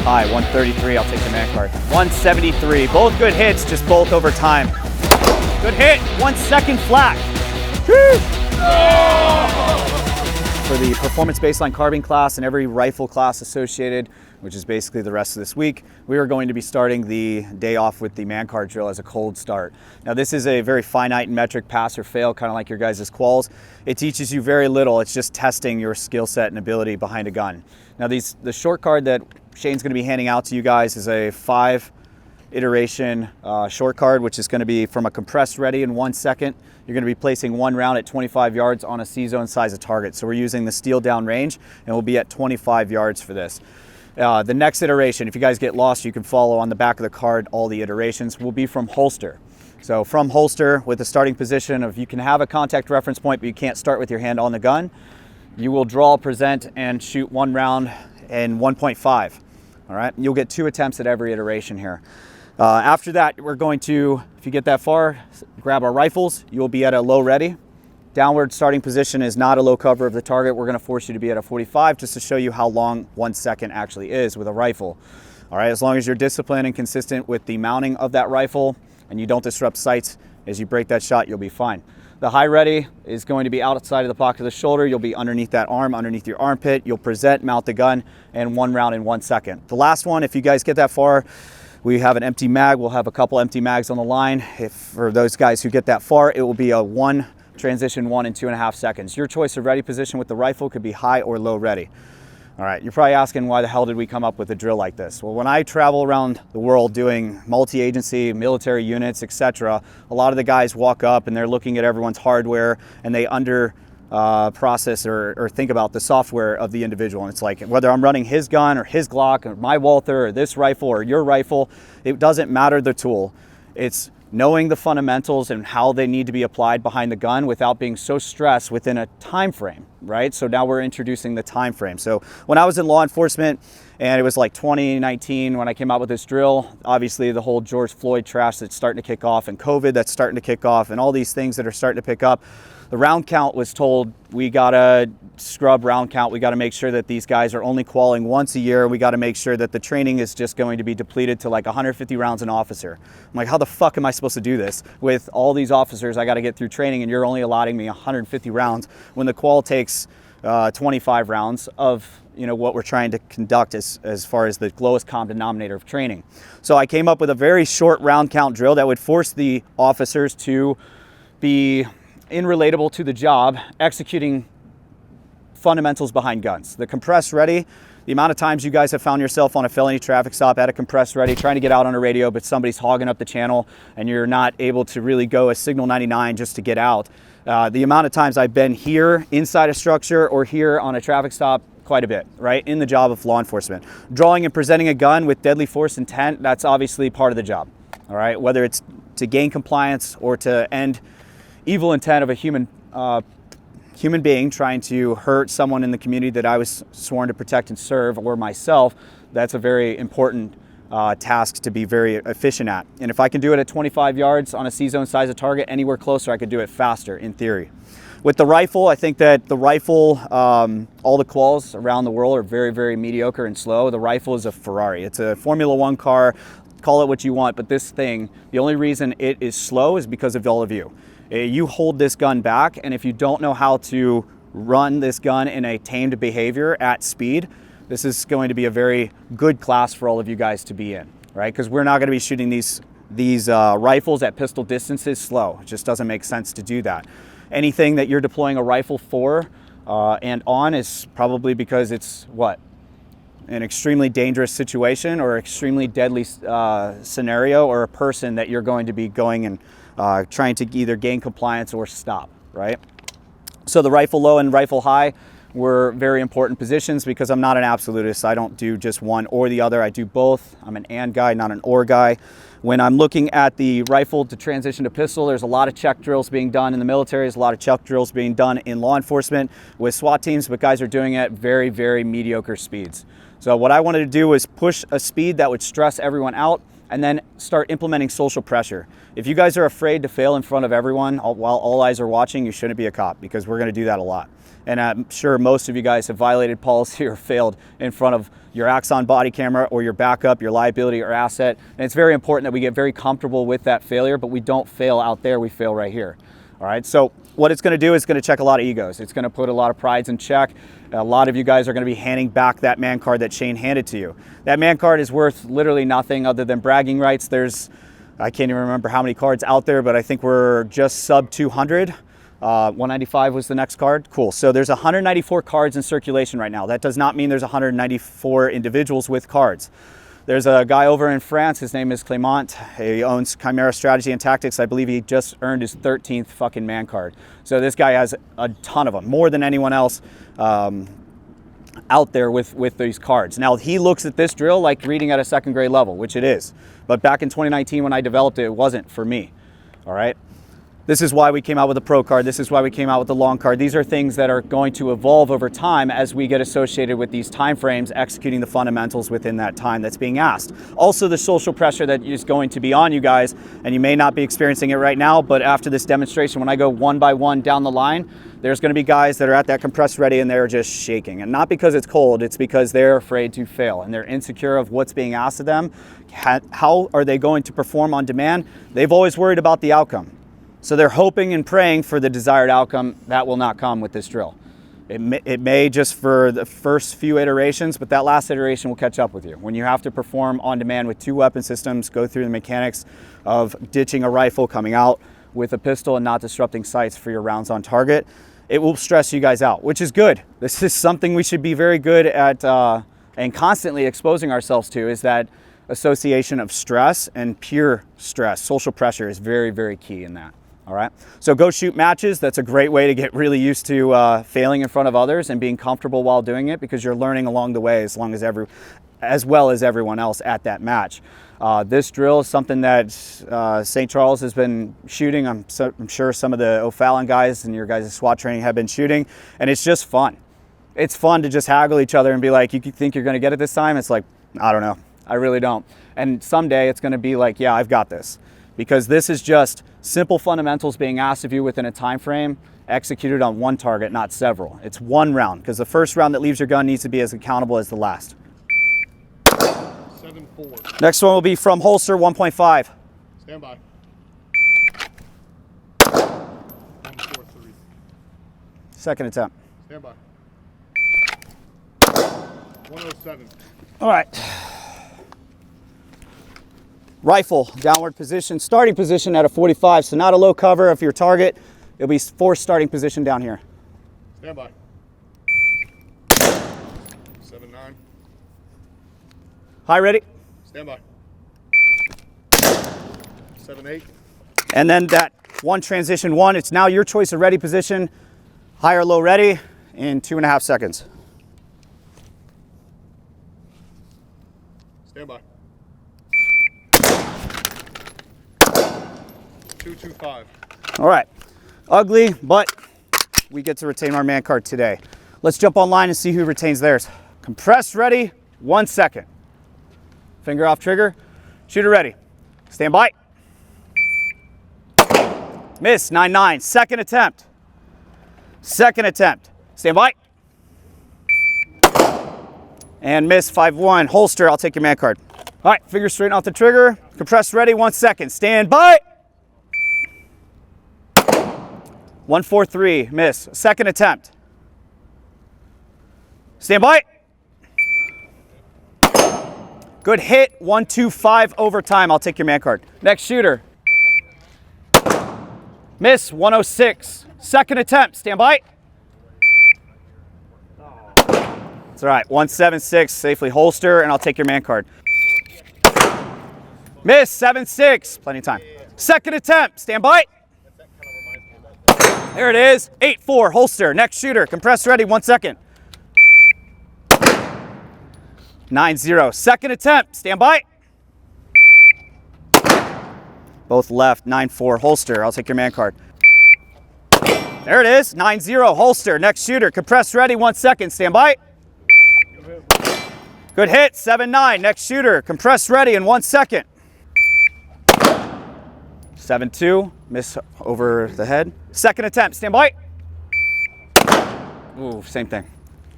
high. 133, I'll take the man card. 173, both good hits, just both over time. Good hit, 1 second flat. Woo! For the performance baseline carbine class and every rifle class associated, which is basically the rest of this week, we are going to be starting the day off with the man card drill as a cold start. Now this is a very finite metric pass or fail, kind of like your guys' quals. It teaches you very little. It's just testing your skill set and ability behind a gun. Now the short card that Shane's going to be handing out to you guys is a 5 iteration short card, which is going to be from a compressed ready in 1 second. You're going to be placing 1 round at 25 yards on a C-zone size of target. So we're using the steel down range, and we'll be at 25 yards for this. The next iteration, if you guys get lost, you can follow on the back of the card all the iterations, will be from holster. So from holster, with the starting position of, you can have a contact reference point, but you can't start with your hand on the gun. You will draw, present, and shoot 1 round in 1.5. All right, you'll get 2 attempts at every iteration here. After that, we're going to, if you get that far, grab our rifles. You'll be at a low ready. Downward starting position is not a low cover of the target. We're going to force you to be at a 45 just to show you how long 1 second actually is with a rifle. All right, as long as you're disciplined and consistent with the mounting of that rifle and you don't disrupt sights as you break that shot, you'll be fine. The high ready is going to be outside of the pocket of the shoulder. You'll be underneath that arm, underneath your armpit. You'll present, mount the gun, and 1 round in 1 second. The last one, if you guys get that far, we have an empty mag. We'll have a couple empty mags on the line. If for those guys who get that far, it will be a 1 transition 1 in 2.5 seconds. Your choice of ready position with the rifle could be high or low ready. All right, you're probably asking, why the hell did we come up with a drill like this? Well, when I travel around the world doing multi-agency, military units, etc., a lot of the guys walk up and they're looking at everyone's hardware and they process or think about the software of the individual. And it's like, whether I'm running his gun or his Glock or my Walther or this rifle or your rifle, it doesn't matter the tool. It's knowing the fundamentals and how they need to be applied behind the gun without being so stressed within a time frame, right? So now we're introducing the time frame. So when I was in law enforcement, and it was like 2019 when I came out with this drill, obviously the whole George Floyd trash that's starting to kick off, and COVID that's starting to kick off, and all these things that are starting to pick up, the round count was told, we gotta scrub round count. We gotta make sure that these guys are only qualling once a year. We gotta make sure that the training is just going to be depleted to like 150 rounds an officer. I'm like, how the fuck am I supposed to do this with all these officers I gotta get through training, and you're only allotting me 150 rounds when the qual takes 25 rounds of what we're trying to conduct as far as the lowest common denominator of training. So I came up with a very short round count drill that would force the officers to be relatable to the job, executing fundamentals behind guns. The compressed ready, the amount of times you guys have found yourself on a felony traffic stop at a compressed ready trying to get out on a radio, but somebody's hogging up the channel and you're not able to really go a signal 99 just to get out. The amount of times I've been here inside a structure or here on a traffic stop, quite a bit, right? In the job of law enforcement. Drawing and presenting a gun with deadly force intent, that's obviously part of the job, all right? Whether it's to gain compliance or to end evil intent of a human being trying to hurt someone in the community that I was sworn to protect and serve, or myself, that's a very important task to be very efficient at. And if I can do it at 25 yards on a C-zone size of target, anywhere closer I could do it faster in theory. With the rifle, I think that the rifle, all the quals around the world are very, very mediocre and slow. The rifle is a Ferrari. It's a Formula One car, call it what you want, but this thing, the only reason it is slow is because of all of you. You hold this gun back, and if you don't know how to run this gun in a tamed behavior at speed, this is going to be a very good class for all of you guys to be in, right? Because we're not going to be shooting these rifles at pistol distances slow. It just doesn't make sense to do that. Anything that you're deploying a rifle for and on is probably because it's what? An extremely dangerous situation or extremely deadly scenario, or a person that you're going to be going and trying to either gain compliance or stop, right? So the rifle low and rifle high were very important positions because I'm not an absolutist. I don't do just one or the other. I do both. I'm an and guy, not an or guy. When I'm looking at the rifle to transition to pistol, there's a lot of check drills being done in the military. There's a lot of check drills being done in law enforcement with SWAT teams, but guys are doing it at very, very mediocre speeds. So what I wanted to do was push a speed that would stress everyone out and then start implementing social pressure. If you guys are afraid to fail in front of everyone while all eyes are watching, you shouldn't be a cop, because we're going to do that a lot. And I'm sure most of you guys have violated policy or failed in front of your Axon body camera or your backup, your liability or asset. And it's very important that we get very comfortable with that failure, but we don't fail out there, we fail right here. All right, so what it's gonna do is gonna check a lot of egos. It's gonna put a lot of prides in check. A lot of you guys are gonna be handing back that man card that Shane handed to you. That man card is worth literally nothing other than bragging rights. I can't even remember how many cards out there, but I think we're just sub 200. 195 was the next card. Cool. So there's 194 cards in circulation right now. That does not mean there's 194 individuals with cards. There's a guy over in France. His name is Clément. He owns Chimera Strategy and Tactics. I believe he just earned his 13th fucking man card. So this guy has a ton of them, more than anyone else out there with these cards. Now, he looks at this drill like reading at a second grade level, which it is. But back in 2019 when I developed it, it wasn't for me. All right. This is why we came out with a pro card. This is why we came out with the long card. These are things that are going to evolve over time as we get associated with these time frames, executing the fundamentals within that time that's being asked. Also, the social pressure that is going to be on you guys, and you may not be experiencing it right now, but after this demonstration, when I go one by one down the line, there's going to be guys that are at that compressed ready and they're just shaking. And not because it's cold, it's because they're afraid to fail and they're insecure of what's being asked of them. How are they going to perform on demand? They've always worried about the outcome. So they're hoping and praying for the desired outcome. That will not come with this drill. It may just for the first few iterations, but that last iteration will catch up with you. When you have to perform on demand with two weapon systems, go through the mechanics of ditching a rifle, coming out with a pistol and not disrupting sights for your rounds on target, it will stress you guys out, which is good. This is something we should be very good at and constantly exposing ourselves to, is that association of stress and pure stress. Social pressure is very, very key in that. All right, so go shoot matches. That's a great way to get really used to failing in front of others and being comfortable while doing it, because you're learning along the way as well as everyone else at that match. This drill is something that St. Charles has been shooting. I'm sure some of the O'Fallon guys and your guys' SWAT training have been shooting, and it's just fun. It's fun to just haggle each other and be like, you think you're gonna get it this time? It's like, I don't know, I really don't. And someday it's gonna be like, yeah, I've got this. Because this is just simple fundamentals being asked of you within a time frame, executed on one target, not several. It's one round, because the first round that leaves your gun needs to be as accountable as the last. 7-4. Next one will be from holster 1.5. Stand by. 1-4-3. Second attempt. Stand by. 107. All right. Rifle, downward position, starting position at a 45, so not a low cover of your target. It'll be forced starting position down here. Stand by. 7-9. High ready. Stand by. 7-8. And then that one transition one, it's now your choice of ready position, high or low ready, in 2.5 seconds. Stand by. 2-2-5. All right, ugly, but we get to retain our man card today. Let's jump online and see who retains theirs. Compress ready, 1 second. Finger off trigger, shooter ready. Stand by. Miss, 9-9, second attempt. Second attempt, stand by. And miss, 5-1, holster, I'll take your man card. All right, finger straighten off the trigger, compress ready, 1 second, stand by. 1-4-3, miss. Second attempt. Stand by. Good hit. 1-2-5 overtime. I'll take your man card. Next shooter. Miss. 106. Second attempt. Stand by. That's all right. 1-7-6. Safely holster, and I'll take your man card. Miss. 7-6. Plenty of time. Second attempt. Stand by. There it is, 8-4, holster, next shooter, compress ready, 1 second. 9-0, second attempt, stand by. Both left, 9-4, holster, I'll take your man card. There it is, 9-0, holster, next shooter, compress ready, 1 second, stand by. Good hit, 7-9, next shooter, compress ready in 1 second. 7-2, miss over the head. Second attempt, stand by. Ooh, same thing.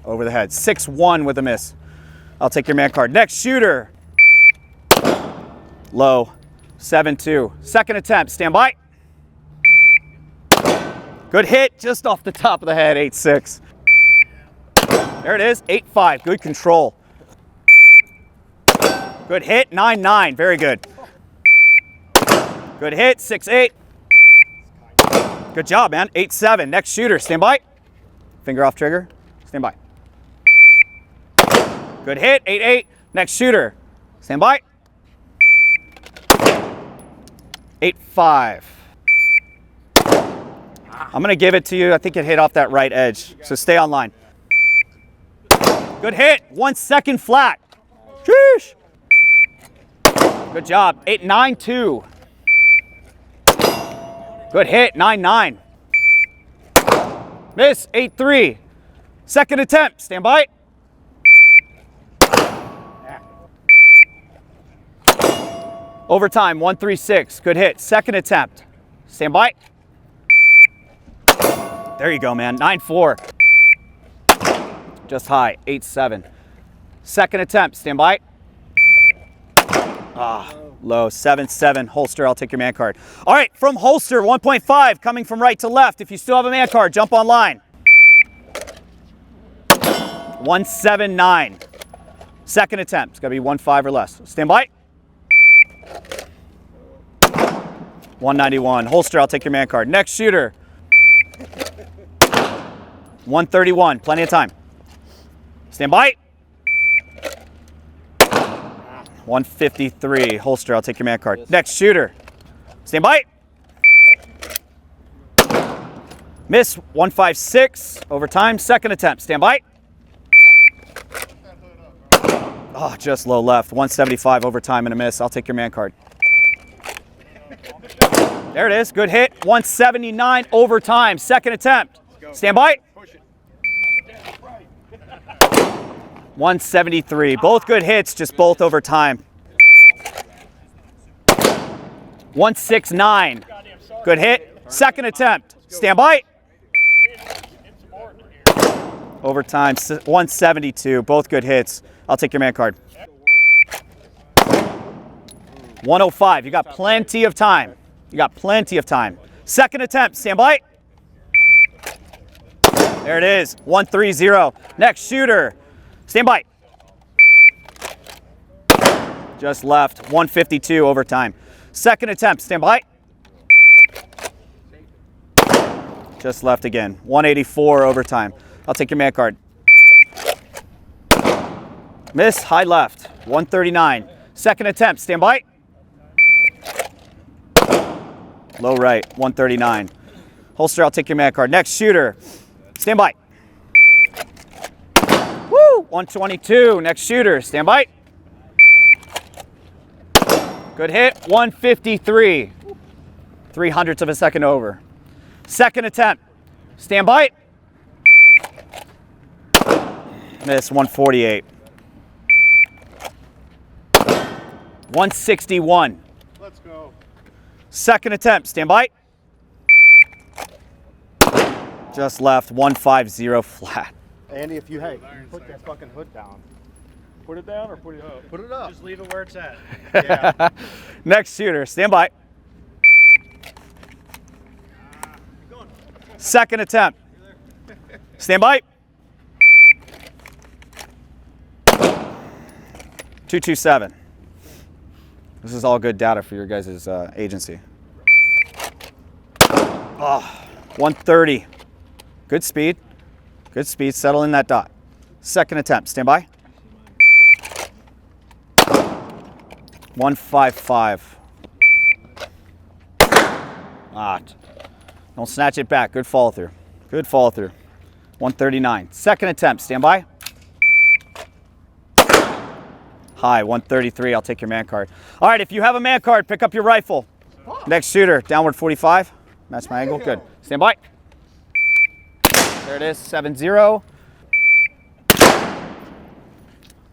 Over the head. 6-1 with a miss. I'll take your man card. Next shooter. Low. 7-2. Second attempt. Stand by. Good hit, just off the top of the head. 8-6. There it is. 8-5. Good control. Good hit. 9-9. Very good. Good hit. 6-8. Good job, man. 8-7. Next shooter. Stand by. Finger off trigger. Stand by. Good hit. 8-8. Next shooter. Stand by. 8-5. I'm going to give it to you. I think it hit off that right edge. So stay on line. Good hit. 1 second flat. Sheesh. Good job. 8-9-2. Good hit. 9-9. Miss. 8-3. Second attempt. Stand by. Overtime. 1-3-6. Good hit. Second attempt. Stand by. There you go, man. 9-4. Just high. 8-7. Second attempt. Stand by. Low. 7-7. Holster. I'll take your man card. All right. From holster, 1.5. Coming from right to left. If you still have a man card, jump on line. 1-7-9. Second attempt. It's got to be 1-5 or less. Stand by. 191. Holster. I'll take your man card. Next shooter. 131, plenty of time. Stand by. 153, holster, I'll take your man card. Next shooter. Stand by. Miss. 156, overtime, second attempt. Stand by. Oh, just low left. 175, overtime and a miss. I'll take your man card. There it is, good hit. 179, overtime, second attempt. Stand by. 173. Both good hits, just both over time. 169. Good hit. Second attempt. Stand by. Overtime. 172. Both good hits. I'll take your man card. 105. You got plenty of time. You got plenty of time. Second attempt. Stand by. There it is. 130. Next shooter. Stand by. Just left. 152 overtime. Second attempt. Stand by. Just left again. 184 overtime. I'll take your man card. Miss. High left. 139. Second attempt. Stand by. Low right. 139. Holster. I'll take your man card. Next shooter. Stand by. Woo! 122. Next shooter. Stand by. Good hit. 153. 0.03 of a second over. Second attempt. Stand by. Miss. 148. 161. Let's go. Second attempt. Stand by. Just left. 150 flat. Andy, if you put that fucking hood down. Put it down or put it up? Put it up. Just leave it where it's at. Yeah. Next shooter. Stand by. Second attempt. Stand by. 227. This is all good data for your guys' agency. 130. Good speed. Good speed. Settle in that dot. Second attempt. Stand by. 155. Don't snatch it back. Good follow through. Good follow through. 139. Second attempt. Stand by. High. 133. I'll take your man card. All right. If you have a man card, pick up your rifle. Next shooter. Downward 45. Match my angle. Good. Stand by. There it is. 7-0.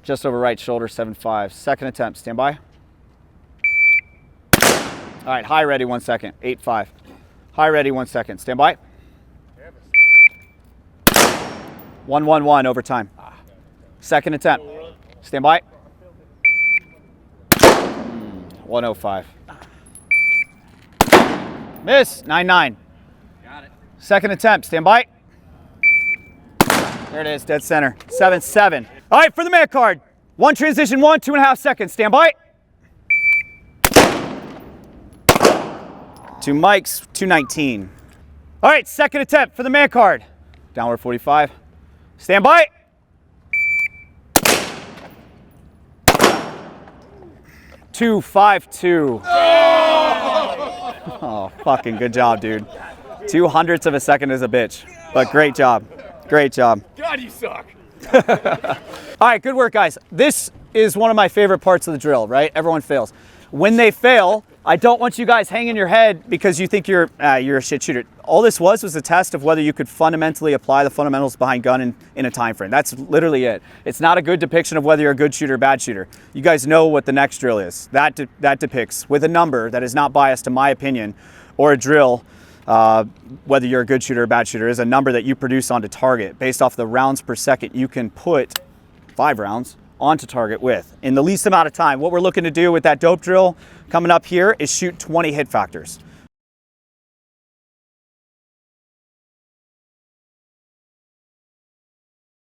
Just over right shoulder. 7-5. Second attempt. Stand by. All right, high ready 1 second, 8-5. High ready 1 second, stand by. 1-1-1 overtime. Second attempt. Stand by. 105. Miss. 9-9. Got it. Second attempt. Stand by. There it is. Dead center. 7-7. All right, for the man card. 1 transition 1, 2.5 seconds. Stand by. 2 mics. 219. All right, second attempt for the man card. Downward 45. Stand by. 252. Oh, fucking good job, dude. 0.02 of a second is a bitch, but great job. Great job. God, you suck. All right, good work, guys. This is one of my favorite parts of the drill, right? Everyone fails. When they fail, I don't want you guys hanging your head because you think you're a shit shooter. All this was a test of whether you could fundamentally apply the fundamentals behind gun in a time frame. That's literally it. It's not a good depiction of whether you're a good shooter or bad shooter. You guys know what the next drill is. That depicts with a number that is not biased to my opinion, or a drill, whether you're a good shooter or bad shooter, is a number that you produce onto target based off the rounds per second you can put 5 rounds onto target with in the least amount of time. What we're looking to do with that dope drill coming up here is shoot 20 hit factors.